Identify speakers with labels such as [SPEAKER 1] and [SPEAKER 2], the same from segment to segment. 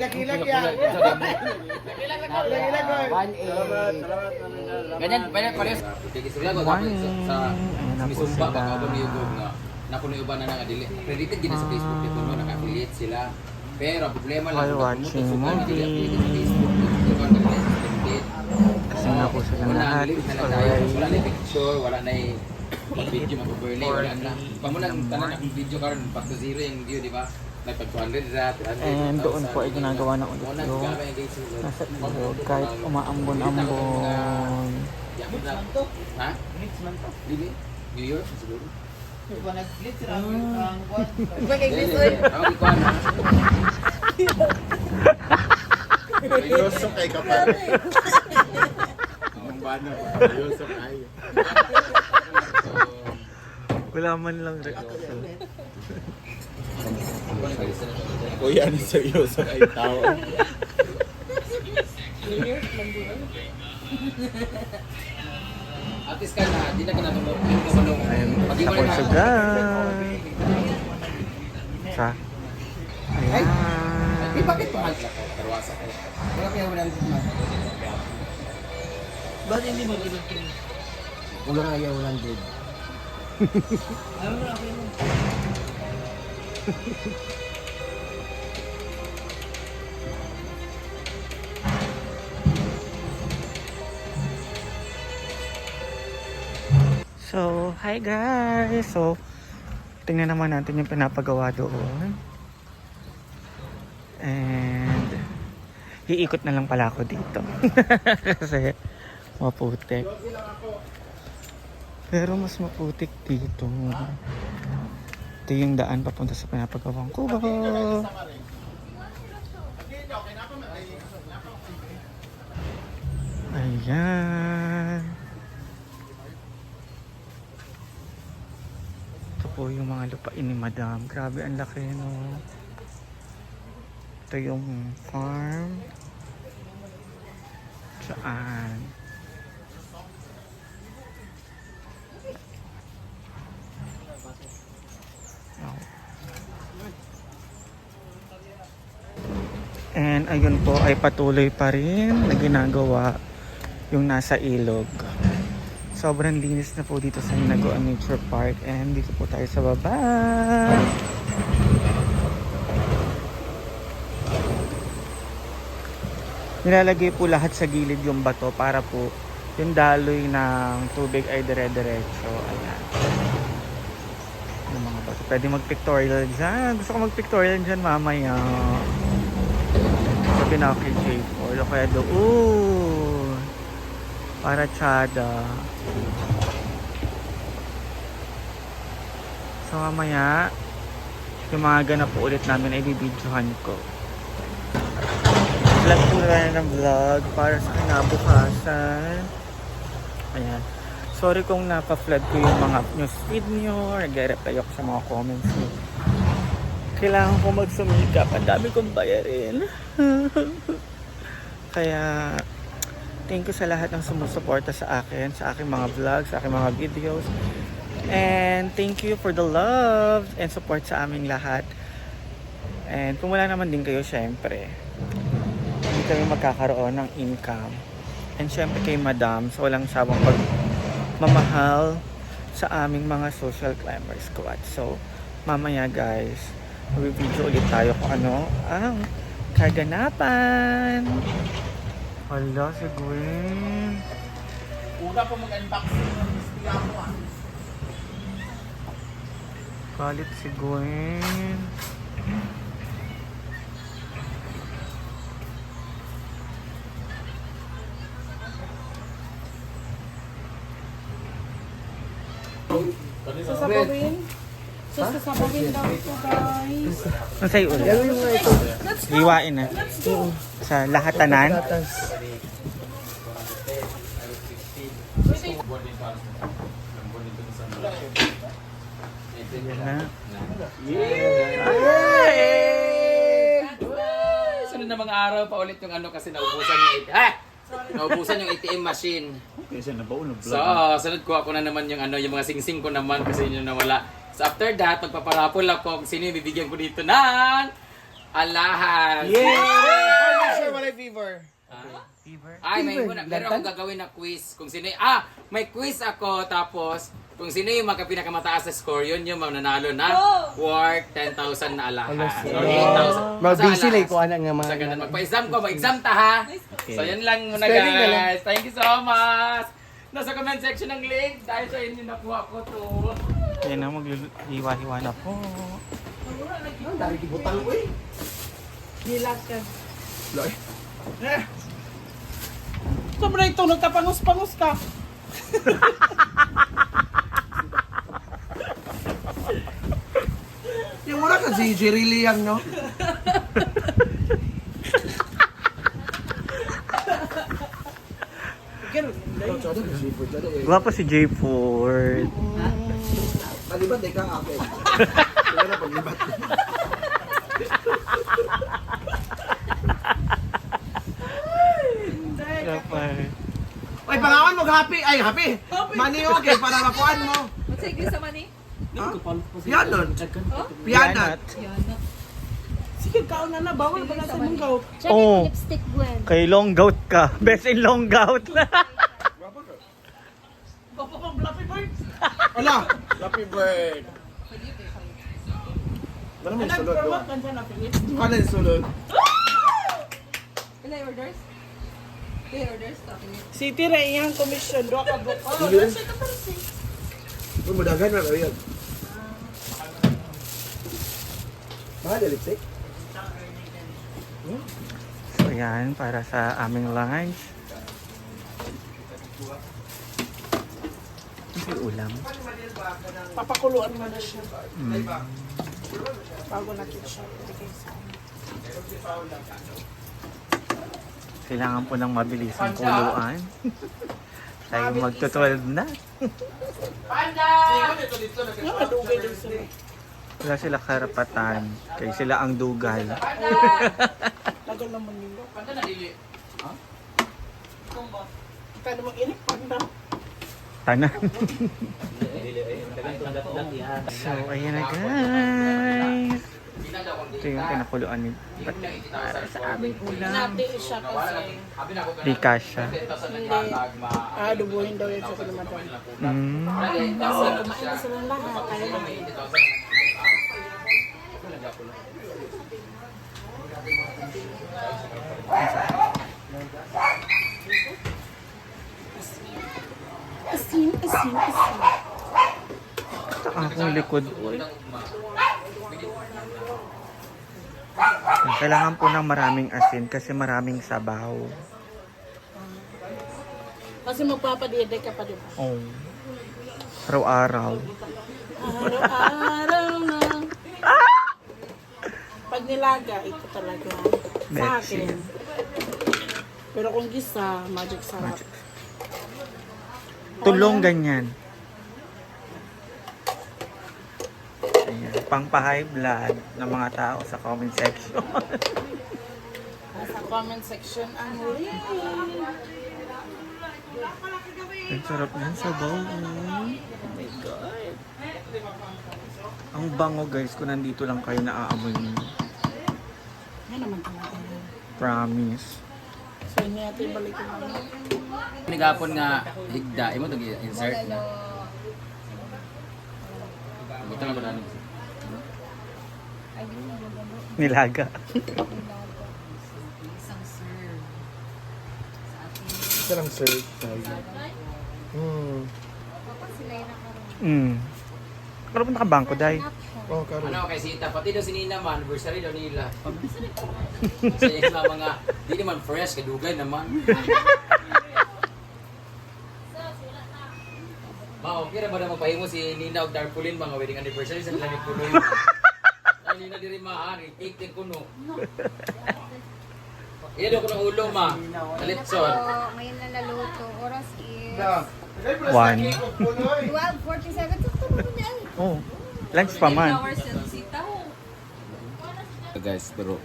[SPEAKER 1] Kilag-kilag yan. Kilag-kilag ko.
[SPEAKER 2] 1A. Ganyan, pares. Sila ko sa Misumba ka ba ni Yugog na nakuno iba na nga dili. Credited gina sa Facebook dito no naka-affiliate sila. Pero problema lang
[SPEAKER 3] While watching movie. Kasi nga po silang lahat. It's already
[SPEAKER 2] wala na picture, wala na video mag-burn wala na. Pamunan tanan ang video karon back to zero yung view, di ba? Nagpag 200 ra, 300.
[SPEAKER 3] And doon po ay ginagawa ng ulit yung nasa ilog kahit umaambon-ambon.
[SPEAKER 2] Ha? Dili? New York siguro.
[SPEAKER 1] Iba nag-glitch ang buwan.
[SPEAKER 2] Ang ikuan ha.
[SPEAKER 4] Seryoso kay kapal. Ang bano, seryoso kayo.
[SPEAKER 3] Wala man lang reaction.
[SPEAKER 4] Uy, ano seryoso kay tao?
[SPEAKER 2] At least ka na, di na ka natulog. Hindi ka manong.
[SPEAKER 3] Tapos sugan. Sa? Ayan.
[SPEAKER 2] Di bakit mahal ka ko? Karwasa ko. Wala kaya wala nang mahal.
[SPEAKER 1] Ba't hindi mo ginagawa?
[SPEAKER 2] Wala nga ayaw lang din.
[SPEAKER 1] Ano na ako yun?
[SPEAKER 3] So, hi guys! So, tingnan naman natin yung pinapagawa doon. And, iikot na lang pala ako dito. Kasi, maputik. Pero mas maputik dito. Ito yung daan papunta sa pinapagawang kubo. Ayan. Ito po yung mga lupain ni Madam. Grabe, ang laki, no? Ito yung farm. Saan? Oh. And ayun po ay patuloy pa rin na ginagawa yung nasa ilog. Sobrang linis na po dito sa Hinaguan Nature Park. And dito po tayo sa baba. Nilalagay po lahat sa gilid yung bato para po yung daloy ng tubig ay dire-diretso. Ayan. Yung mga bato. Pwede mag-pictorial dyan. Gusto ko mag-pictorial dyan mamaya. Sabi na kay J4. O kaya doon. Para tsada. So mamaya, yung mga ganap po ulit namin ay bibidyohan ko. Vlog po rin ng vlog para sa kinabukasan. Ayan. Sorry kung napa-flood ko yung mga news feed nyo. Nag-reply ako sa mga comments nyo. Kailangan ko magsumikap. Ang dami kong bayarin. Kaya, thank you sa lahat ng sumusuporta sa akin, sa aking mga vlogs, sa aking mga videos. And thank you for the love and support sa aming lahat. And kung wala naman din kayo, syempre, hindi kami magkakaroon ng income. And syempre kay Madam, so walang sabang pagmamahal sa aming mga social climber squad. So, mamaya guys, mag-video ulit tayo kung ano ang kaganapan. Hala, si Gwen.
[SPEAKER 4] Una po mag-unboxing ng istila mo ah.
[SPEAKER 3] Galit si Gwen.
[SPEAKER 1] Sasabawin? Sasabawin daw ito, guys.
[SPEAKER 3] Ang sa'yo ulit. Iwain na. Sa lahatanan.
[SPEAKER 2] Sunod na mga araw pa ulit yung ano kasi naubusan yung ATM. Naubusan yung ATM machine.
[SPEAKER 4] Kasi nabaon na
[SPEAKER 2] So, sunod ko ako na naman yung ano, yung mga singsing ko naman kasi yun yung nawala. So after that, magpaparapol ako kung sino yung bibigyan ko dito ng alahas.
[SPEAKER 3] Yay! Fever?
[SPEAKER 2] Ay, may muna. Meron akong gagawin na quiz. Kung sino may quiz ako, tapos kung sino yung pinakamataas sa score, yun yung mananalo na worth 10,000 na alahas. Or 8,000.
[SPEAKER 5] Mag-busy lang ko anak nga
[SPEAKER 2] Sa
[SPEAKER 5] mga.
[SPEAKER 2] ganun, magpa-exam ko. Mag-exam ta ha. So, yun lang muna
[SPEAKER 5] Spelling na lang.
[SPEAKER 2] guys. Thank you so much. Nasa comment section ng link. Dahil sa inyo nakuha ko to.
[SPEAKER 3] Yan na, mag-hiwa-hiwa na po.
[SPEAKER 5] Dari gibutang ko eh.
[SPEAKER 1] Hilakan.
[SPEAKER 5] Loy.
[SPEAKER 1] Sobra ito, nagkapangus-pangus ka.
[SPEAKER 5] Yung mura ka si Jerry Liang, no?
[SPEAKER 3] Guwapo si J. Ford.
[SPEAKER 5] Palibat ay ka akin. Kaya na paglibat.
[SPEAKER 3] Kapal.
[SPEAKER 5] Ay, pangawan mo, happy. Ay, happy. Mani okay, para makuan mo.
[SPEAKER 6] What's English sa money?
[SPEAKER 5] Pianon. Pianat.
[SPEAKER 1] Sige, kaon na, bawal ba natin mong gout?
[SPEAKER 7] Check
[SPEAKER 3] Oh.
[SPEAKER 7] yung lipstick, Gwen.
[SPEAKER 3] Kay long gout ka. Best in long gout.
[SPEAKER 1] Bapa pang fluffy birds.
[SPEAKER 5] Ala, happy bird. Ano mo yung sulod doon?
[SPEAKER 1] Nag-promote ka dyan na, Philip.
[SPEAKER 5] Ano yung sulod?
[SPEAKER 6] Ilan orders? 3 orders, tapos
[SPEAKER 1] Si Tira, iyang commission. Doa ka book. Oh,
[SPEAKER 5] Sige.
[SPEAKER 1] nasa ka pa rin.
[SPEAKER 5] Kung madagan na lang yan. Mahal yung lipstick?
[SPEAKER 3] So yan, para sa aming lunch. Ano yung ulam?
[SPEAKER 1] Papakuluan mo na siya.
[SPEAKER 3] Mm.
[SPEAKER 1] Bago natin siya. Ibigay sa amin.
[SPEAKER 3] Kailangan po ng mabilisang kuluan. Tayo magto-12 na.
[SPEAKER 1] Nga, madugay din sila.
[SPEAKER 3] Wala sila karapatan. Kaya sila ang dugal.
[SPEAKER 1] Tagal naman nila.
[SPEAKER 2] Panda na dili.
[SPEAKER 1] Kaya naman inip, panda.
[SPEAKER 3] Tanan. So, ayan na guys. Ito yung pinakuluan ni para sa aming ulam.
[SPEAKER 1] Nati siya kasi.
[SPEAKER 3] Di kasha.
[SPEAKER 1] Dubuhin daw yun sa kalimutan.
[SPEAKER 3] Mm.
[SPEAKER 1] Kasi kumain na silang lahat. Kaya na. Asin, asin, asin.
[SPEAKER 3] Ito ang akong likod. Uy. Kailangan po ng maraming asin kasi maraming sabaw.
[SPEAKER 1] Kasi magpapadede ka pa, di ba?
[SPEAKER 3] Oh. Araw-araw.
[SPEAKER 1] Araw-araw na. Pag nilaga, ito talaga. Sa
[SPEAKER 3] Betsy.
[SPEAKER 1] akin. Pero kung gisa, magic sarap.
[SPEAKER 3] Magic. Tulong ganyan. Ayan. Pang-high blood ng mga tao sa comment section.
[SPEAKER 1] Sa comment section ang link.
[SPEAKER 3] Ang sarap yan sa bowl. Oh my God. Ang bango guys kung nandito lang kayo naaamoy niyo.
[SPEAKER 1] Yan naman talaga.
[SPEAKER 3] Promise.
[SPEAKER 1] So, hindi natin balikin naman.
[SPEAKER 2] Nagapon nga higda. Imo itong insert na. Buta na ba na?
[SPEAKER 3] Nilaga.
[SPEAKER 6] isang serve. Sa ating
[SPEAKER 5] Isa lang serve.
[SPEAKER 6] sila yung nakaroon.
[SPEAKER 3] Mm. Pero punta ka bangko, Day.
[SPEAKER 5] Oh, karo.
[SPEAKER 2] Ano kay Sita, pati daw si Nina man, anniversary daw nila. Sa yung mga, di naman fresh, kadugay naman. Ma, okay na ba na magpahimo si Nina og Darpulin mga wedding anniversary sa nila ni Puloy. Ay, Nina diri maaari, cake din kuno. Iya daw ko ng ulo, ma. Talitson.
[SPEAKER 7] Ngayon na naluto. Oras is
[SPEAKER 3] One.
[SPEAKER 7] 12:47. Tutulog na yan.
[SPEAKER 3] Oh. Lunch pa man.
[SPEAKER 6] Flowers yan, sitaw.
[SPEAKER 2] Guys, pero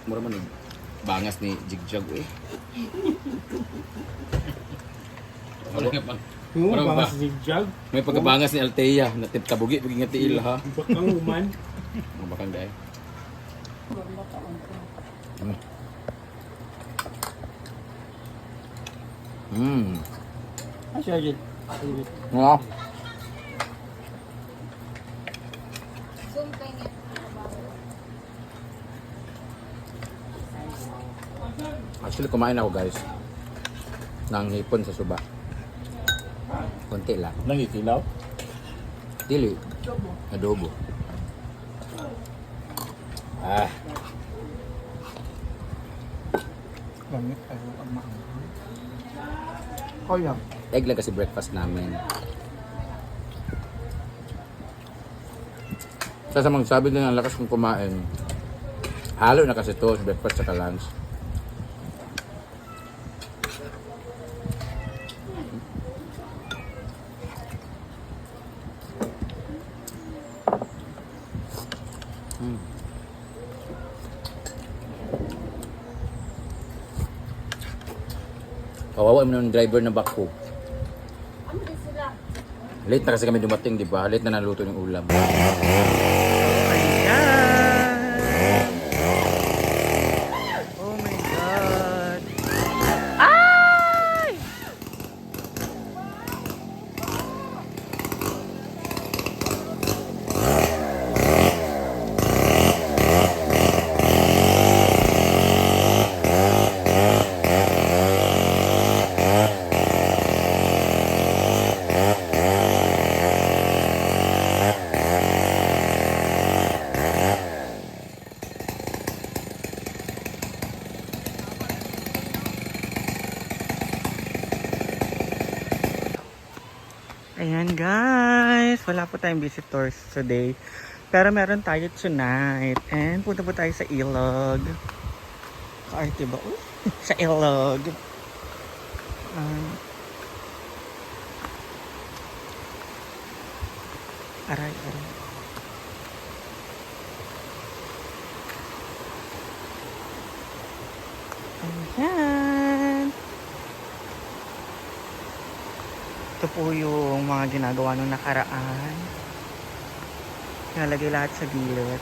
[SPEAKER 2] mura man bangas ni Jigjag eh. Wala nga pang. Mura ba?
[SPEAKER 5] Zigjag.
[SPEAKER 2] May pagkabangas ni Althea, natip tabugi pag ingati ila ha.
[SPEAKER 5] Bakang uman.
[SPEAKER 2] Mga bakang dahil.
[SPEAKER 3] Ay, Sergio.
[SPEAKER 2] No?
[SPEAKER 7] Zoom kayo niya.
[SPEAKER 2] Actually, kumain ako guys. Ng hipon sa suba. Konti lang.
[SPEAKER 4] Nangikilaw?
[SPEAKER 2] Dili. Adobo. Ah.
[SPEAKER 3] Gamit kayo ang maanghang. Oh, yeah.
[SPEAKER 2] Egg lang kasi breakfast namin. Sa magsabi din ang lakas kong kumain. Halo na kasi to, breakfast sa lunch. Kawawa mo ng driver na bako.
[SPEAKER 7] Ano din sila?
[SPEAKER 2] Late na kasi kami dumating, di ba? Late na naluto yung ulam.
[SPEAKER 3] Ayan! Oh my God! Ay! Ayan guys, wala po tayong visitors today. Pero meron tayo tonight. And punta po tayo sa Ilog. Kaarte ba? Uy, sa Ilog. Aray, aray. Ayan. Ito po yung mga ginagawa nung nakaraan. Nalagay lahat sa gilid.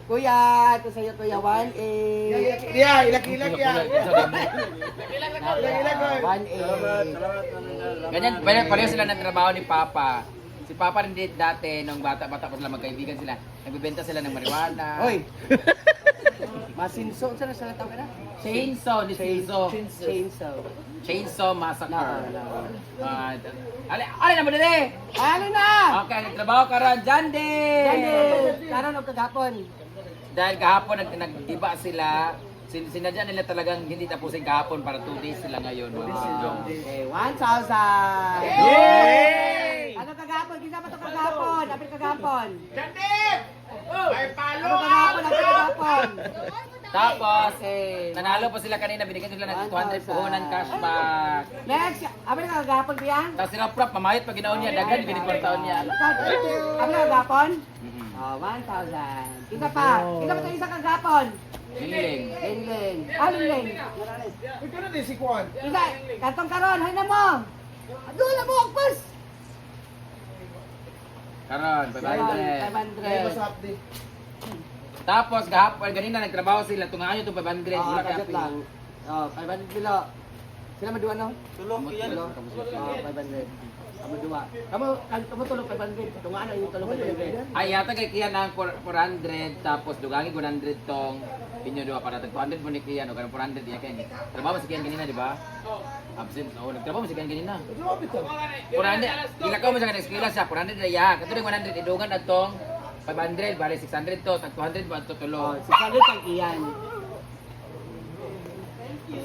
[SPEAKER 1] Kuya, ito sa'yo Kuya 1A.
[SPEAKER 5] Yeah, ilag-ilag yan.
[SPEAKER 1] 1A.
[SPEAKER 2] Ganyan, pareho sila ng trabaho ni Papa. Si Papa rin din dati, nung bata-bata pa sila, magkaibigan sila. Nagbibenta sila ng marijuana.
[SPEAKER 1] Oy. Masinso, saan na tawag ka na?
[SPEAKER 2] Chainsaw, ni Chainsaw.
[SPEAKER 1] Chainsaw.
[SPEAKER 2] Chainsaw Massacre.
[SPEAKER 1] No.
[SPEAKER 2] Ali na mo din
[SPEAKER 1] Ano na?
[SPEAKER 2] Okay, nagtrabaho ka ron, Jande!
[SPEAKER 1] Karon o kagapon.
[SPEAKER 2] Dahil kahapon nagdiba sila, sinadya nila talagang hindi tapusin kahapon para 2 days sila ngayon.
[SPEAKER 1] Okay, 1,000.
[SPEAKER 3] Yay!
[SPEAKER 1] Ano kagapon? Kinsa pa to kagapon? Apil kagapon.
[SPEAKER 5] May palo!
[SPEAKER 1] Ano kagapon? Apil kagapon.
[SPEAKER 2] Tapos,
[SPEAKER 1] Okay.
[SPEAKER 2] nanalo pa sila kanina, binigyan sila ng 200 puhunan cashback.
[SPEAKER 1] Next, apil kagapon biyan?
[SPEAKER 2] Tapos sila prop, mamayot pag ginaon niya, dagan, binigwartaon niya.
[SPEAKER 1] Apil kagapon? Oh, 1,000. Kita pa. Kita pa ito isa kagapon.
[SPEAKER 2] Liling.
[SPEAKER 1] Lingling. Ah, lingling.
[SPEAKER 5] Ikaw na din si Kwan.
[SPEAKER 1] Isa, katong karon, hay na mo. Adula mo, agpas.
[SPEAKER 2] Karon, 500.
[SPEAKER 1] 500.
[SPEAKER 5] Masarap din.
[SPEAKER 2] Tapos, kahapon, ganina nagtrabaho sila, tungaan nyo itong 500.
[SPEAKER 1] Oh,
[SPEAKER 2] Wala kaya
[SPEAKER 1] kagat lang. Oh, 500 kilo. Sila madua no?
[SPEAKER 2] Tulong yan.
[SPEAKER 1] Oh, 500. Kamu dua. Kamu tulong 500. Tungaan ang yung tulong 500.
[SPEAKER 2] Ay, yata kay Kian ng 400, tapos dugangi 100 tong inyo dua para tag 200 mo ni Kian, o kanang 400 niya Kian. Trabaho si Kian kanina, di ba? Absent. Oo, nagtrabaho si Kian kanina. 400. Ilakaw mo sa kanang eskwela siya, 400 na iya. Katulong 100 idugan at tong 500, bali 600 to, tag 200 ba ito
[SPEAKER 1] Oh,
[SPEAKER 2] tulo.
[SPEAKER 1] 600 ang iyan.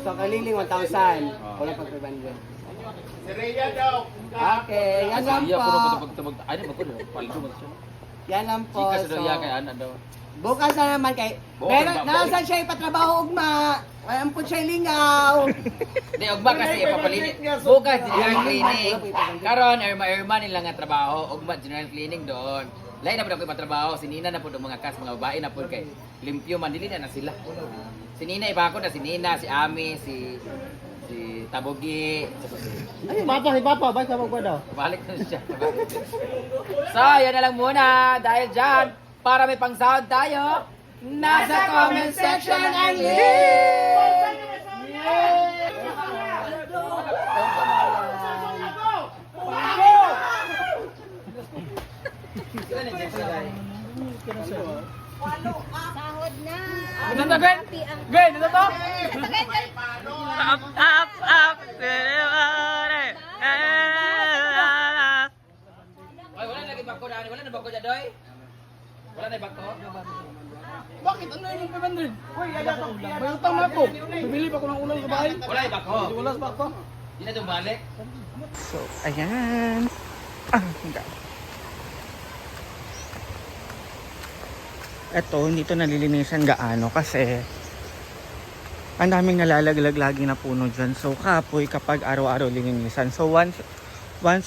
[SPEAKER 1] So, kaliling 1,000. Wala pag 500.
[SPEAKER 4] Si Rhea daw.
[SPEAKER 1] Okay, yan lang
[SPEAKER 2] Iya,
[SPEAKER 1] po.
[SPEAKER 2] puro pagtabag. Ay, di ba ko? Paldo mo siya.
[SPEAKER 1] Yan lang po.
[SPEAKER 2] Chika sa
[SPEAKER 1] So,
[SPEAKER 2] doya kay ana daw.
[SPEAKER 1] bukas na naman kay...
[SPEAKER 2] Bukas
[SPEAKER 1] Pero
[SPEAKER 2] ba?
[SPEAKER 1] nasan siya ipatrabaho ugma? Walang po siya lingaw.
[SPEAKER 2] Di ugma kasi ipapalinis. Bukas general cleaning. Karon erma nila nga trabaho, ugma general cleaning doon. Lain na po ako ipatrabaho, si Nina na po mga kas, mga babae na po kay limpyo man dili na sila. Si Nina ibako na si Nina, si Ami, si Tabogi.
[SPEAKER 3] Ay, Papa, bye sa daw.
[SPEAKER 2] Balik na siya. So, yan na lang muna. Dahil dyan, para may pang-sound tayo, nasa comment section ang
[SPEAKER 7] Sahod na.
[SPEAKER 3] Ito to, Gwen!
[SPEAKER 7] Happy ang...
[SPEAKER 3] Gwen, ito to!
[SPEAKER 2] Ay, wala na bako na. Wala na bako dyan, Doy? Wala na bako?
[SPEAKER 3] Bakit? Ano yung 500? Uy, ada ka. Bayutang na ako. Bibili pa ko ng ulam sa bahay.
[SPEAKER 2] Wala na bako.
[SPEAKER 3] Wala sa bako.
[SPEAKER 2] Hindi na bumalik.
[SPEAKER 3] So, ayan. Hanggang. Ito, hindi to nalilinisan gaano kasi ang daming nalalaglag lagi na puno dyan. So, kapoy kapag araw-araw lilinisan. So, once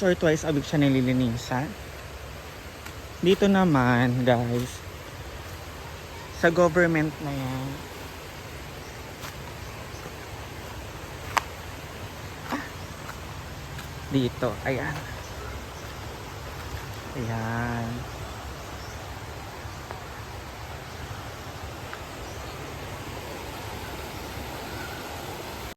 [SPEAKER 3] or twice a week siya nililinisan. Dito naman, guys, sa government na yan. Dito, ayan. Ayan.